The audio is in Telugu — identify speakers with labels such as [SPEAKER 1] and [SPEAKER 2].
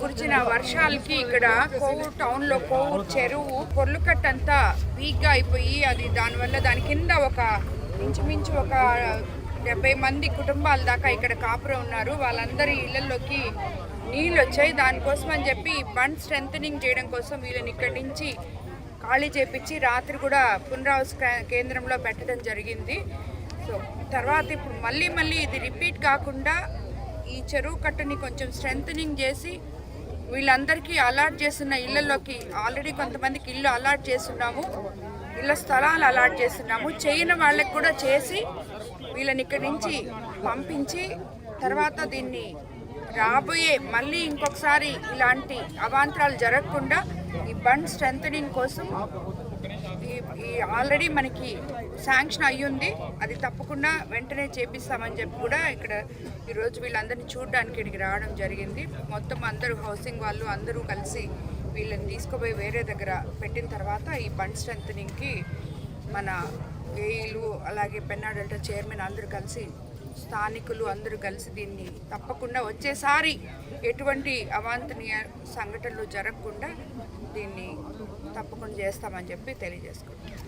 [SPEAKER 1] కురిచిన వర్షాలకి ఇక్కడ కోవూరు టౌన్లో కోవూరు చెరువు పొర్లుకట్టంతా వీక్గా అయిపోయి అది దానివల్ల దాని కింద ఒక ఇంచుమించు ఒక 70 మంది కుటుంబాల దాకా ఇక్కడ కాపురం ఉన్నారు. వాళ్ళందరి ఇళ్లలోకి నీళ్ళు వచ్చాయి. దానికోసం అని చెప్పి బండ్ స్ట్రెంథనింగ్ చేయడం కోసం వీళ్ళని ఇక్కడి నుంచి ఖాళీ చేపించి రాత్రి కూడా పునరావాస కేంద్రంలో పెట్టడం జరిగింది. సో తర్వాత ఇప్పుడు మళ్ళీ ఇది రిపీట్ కాకుండా ఈ చెరువు కట్టని కొంచెం స్ట్రెంథనింగ్ చేసి వీళ్ళందరికీ అలాట్ చేస్తున్న ఇళ్లలోకి ఆల్రెడీ కొంతమందికి ఇల్లు అలాట్ చేస్తున్నాము, ఇళ్ళ స్థలాలు అలాట్ చేస్తున్నాము. చేయని వాళ్ళకి కూడా చేసి వీళ్ళని ఇక్కడి నుంచి పంపించి తర్వాత దీన్ని రాబోయే మళ్ళీ ఇంకొకసారి ఇలాంటి అవాంతరాలు జరగకుండా ఈ బండ్ స్ట్రెంథనింగ్ కోసం ఈ ఆల్రెడీ మనకి శాంక్షన్ అయ్యింది, అది తప్పకుండా వెంటనే చేపిస్తామని చెప్పి కూడా ఇక్కడ ఈరోజు వీళ్ళందరినీ చూడడానికి ఇక్కడికి రావడం జరిగింది. మొత్తం అందరూ హౌసింగ్ వాళ్ళు అందరూ కలిసి వీళ్ళని తీసుకుపోయి వేరే దగ్గర పెట్టిన తర్వాత ఈ బండ్ స్ట్రెంథనింగ్కి మన ఏఈలు అలాగే పెన్నా డెల్టా చైర్మన్ అందరూ కలిసి స్థానికులు అందరూ కలిసి దీన్ని తప్పకుండా వచ్చేసారి ఎటువంటి అవాంఛనీయ సంఘటనలు జరగకుండా దీన్ని తప్పకుండా చేస్తామని చెప్పి తెలియజేసుకుంటాం.